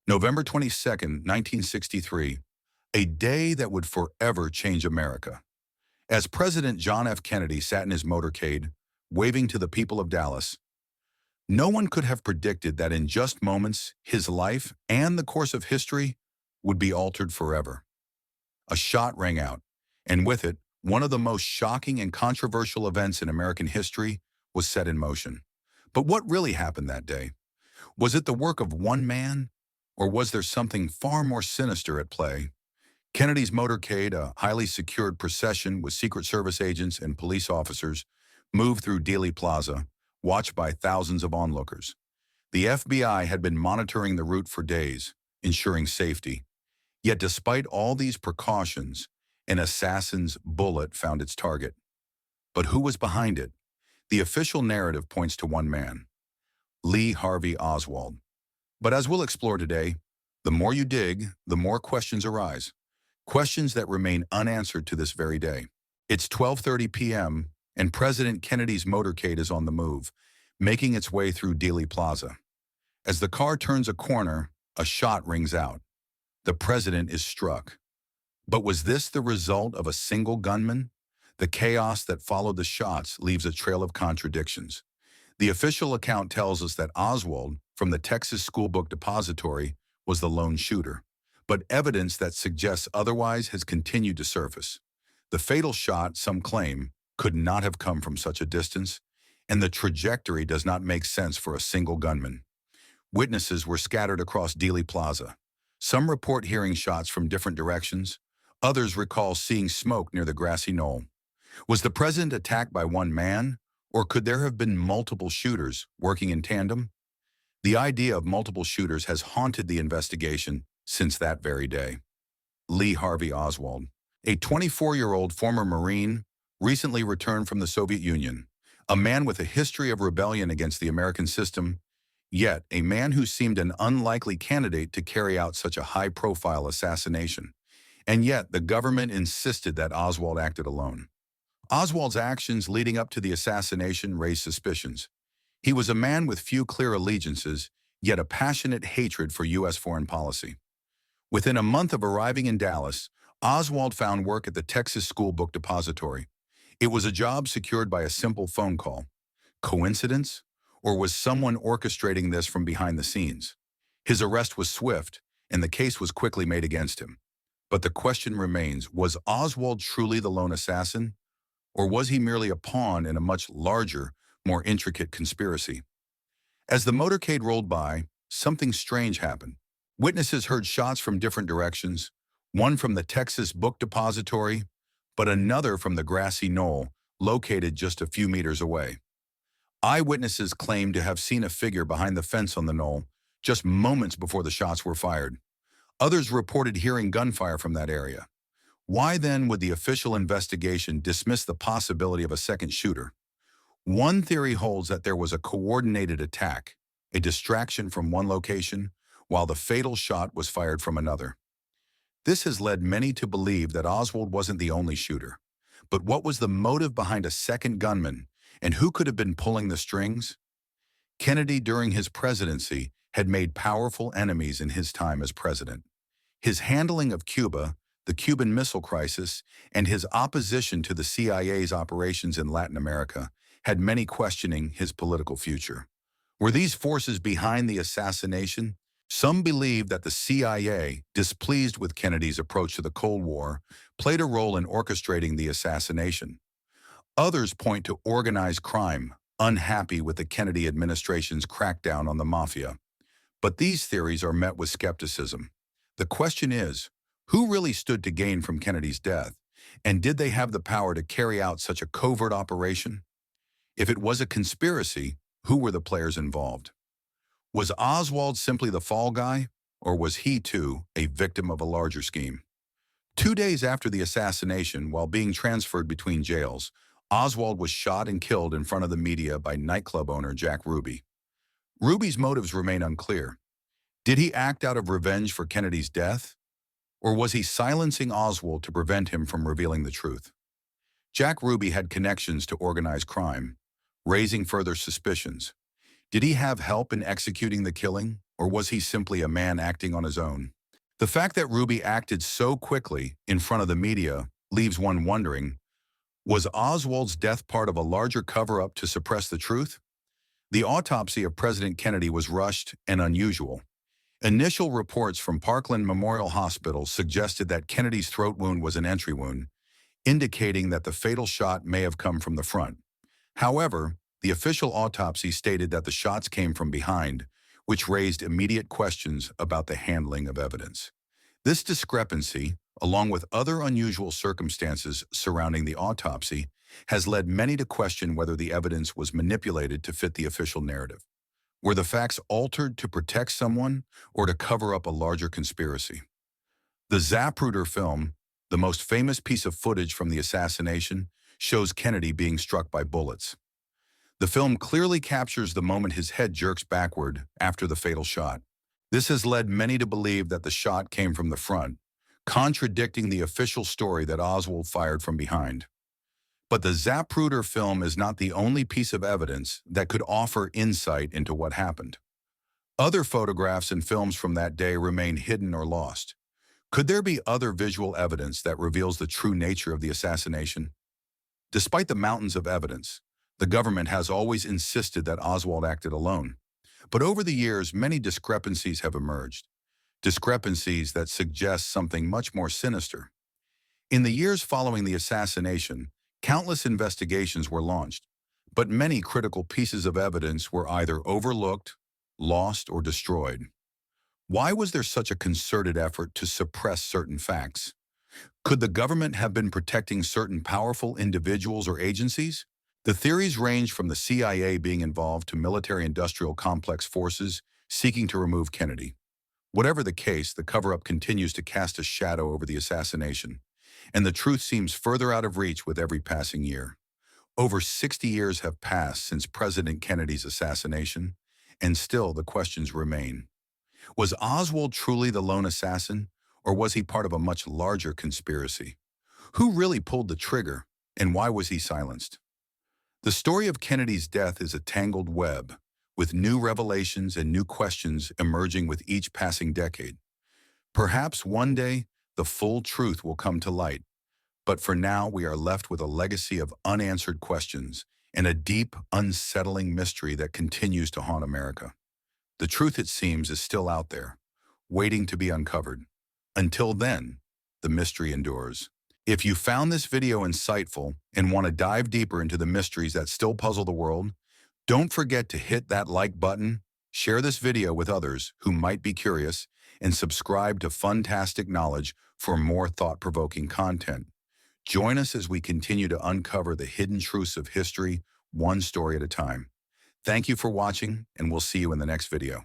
November 22nd, 1963, a day that would forever change America. As President John F. Kennedy sat in his motorcade, waving to the people of Dallas, no one could have predicted that in just moments, his life and the course of history would be altered forever. A shot rang out, and with it, one of the most shocking and controversial events in American history was set in motion. But what really happened that day? Was it the work of one man, or was there something far more sinister at play? Kennedy's motorcade, a highly secured procession with Secret Service agents and police officers, moved through Dealey Plaza, watched by thousands of onlookers. The FBI had been monitoring the route for days, ensuring safety. Yet despite all these precautions, an assassin's bullet found its target. But who was behind it? The official narrative points to one man, Harvey Oswald. But as we'll explore today, the more you dig, the more questions arise. Questions that remain unanswered to this very day. It's 12:30 p.m., and President Kennedy's motorcade is on the move, making its way through Dealey Plaza. As the car turns a corner, a shot rings out. The president is struck. But was this the result of a single gunman? The chaos that followed the shots leaves a trail of contradictions. The official account tells us that Oswald, from the Texas School Book Depository, was the lone shooter. But evidence that suggests otherwise has continued to surface. The fatal shot, some claim, could not have come from such a distance, and the trajectory does not make sense for a single gunman. Witnesses were scattered across Dealey Plaza. Some report hearing shots from different directions. Others recall seeing smoke near the grassy knoll. Was the president attacked by one man, or could there have been multiple shooters working in tandem? The idea of multiple shooters has haunted the investigation since that very day. Harvey Oswald, a 24-year-old former Marine, recently returned from the Soviet Union, a man with a history of rebellion against the American system, yet a man who seemed an unlikely candidate to carry out such a high-profile assassination. And yet, the government insisted that Oswald acted alone. Oswald's actions leading up to the assassination raised suspicions. He was a man with few clear allegiances, yet a passionate hatred for U.S. foreign policy. Within a month of arriving in Dallas, Oswald found work at the Texas School Book Depository. It was a job secured by a simple phone call. Coincidence? Or was someone orchestrating this from behind the scenes? His arrest was swift, and the case was quickly made against him. But the question remains, was Oswald truly the lone assassin? Or was he merely a pawn in a much larger, more intricate conspiracy? As the motorcade rolled by, something strange happened. Witnesses heard shots from different directions, one from the Texas Book Depository, but another from the grassy knoll, located just a few meters away. Eyewitnesses claimed to have seen a figure behind the fence on the knoll just moments before the shots were fired. Others reported hearing gunfire from that area. Why then would the official investigation dismiss the possibility of a second shooter? One theory holds that there was a coordinated attack, a distraction from one location, while the fatal shot was fired from another. This has led many to believe that Oswald wasn't the only shooter. But what was the motive behind a second gunman, and who could have been pulling the strings? Kennedy, during his presidency, had made powerful enemies in his time as president. His handling of Cuba, the Cuban Missile Crisis, and his opposition to the CIA's operations in Latin America had many questioning his political future. Were these forces behind the assassination? Some believe that the CIA, displeased with Kennedy's approach to the Cold War, played a role in orchestrating the assassination. Others point to organized crime, unhappy with the Kennedy administration's crackdown on the mafia. But these theories are met with skepticism. The question is, who really stood to gain from Kennedy's death, and did they have the power to carry out such a covert operation? If it was a conspiracy, who were the players involved? Was Oswald simply the fall guy, or was he, too, a victim of a larger scheme? 2 days after the assassination, while being transferred between jails, Oswald was shot and killed in front of the media by nightclub owner Jack Ruby. Ruby's motives remain unclear. Did he act out of revenge for Kennedy's death? Or was he silencing Oswald to prevent him from revealing the truth? Jack Ruby had connections to organized crime, raising further suspicions. Did he have help in executing the killing, or was he simply a man acting on his own? The fact that Ruby acted so quickly in front of the media leaves one wondering, was Oswald's death part of a larger cover-up to suppress the truth? The autopsy of President Kennedy was rushed and unusual. Initial reports from Parkland Memorial Hospital suggested that Kennedy's throat wound was an entry wound, indicating that the fatal shot may have come from the front. However, the official autopsy stated that the shots came from behind, which raised immediate questions about the handling of evidence. This discrepancy, along with other unusual circumstances surrounding the autopsy, has led many to question whether the evidence was manipulated to fit the official narrative. Were the facts altered to protect someone or to cover up a larger conspiracy? The Zapruder film, the most famous piece of footage from the assassination, shows Kennedy being struck by bullets. The film clearly captures the moment his head jerks backward after the fatal shot. This has led many to believe that the shot came from the front, contradicting the official story that Oswald fired from behind. But the Zapruder film is not the only piece of evidence that could offer insight into what happened. Other photographs and films from that day remain hidden or lost. Could there be other visual evidence that reveals the true nature of the assassination? Despite the mountains of evidence, the government has always insisted that Oswald acted alone. But over the years, many discrepancies have emerged. Discrepancies that suggest something much more sinister. In the years following the assassination, countless investigations were launched, but many critical pieces of evidence were either overlooked, lost, or destroyed. Why was there such a concerted effort to suppress certain facts? Could the government have been protecting certain powerful individuals or agencies? The theories range from the CIA being involved to military-industrial complex forces seeking to remove Kennedy. Whatever the case, the cover-up continues to cast a shadow over the assassination, and the truth seems further out of reach with every passing year. Over 60 years have passed since President Kennedy's assassination, and still the questions remain. Was Oswald truly the lone assassin, or was he part of a much larger conspiracy? Who really pulled the trigger, and why was he silenced? The story of Kennedy's death is a tangled web, with new revelations and new questions emerging with each passing decade. Perhaps one day, the full truth will come to light, but for now we are left with a legacy of unanswered questions and a deep, unsettling mystery that continues to haunt America. The truth, it seems, is still out there, waiting to be uncovered. Until then, the mystery endures. If you found this video insightful and want to dive deeper into the mysteries that still puzzle the world, don't forget to hit that like button, share this video with others who might be curious, and subscribe to Funtastic Knowledge for more thought-provoking content. Join us as we continue to uncover the hidden truths of history, one story at a time. Thank you for watching, and we'll see you in the next video.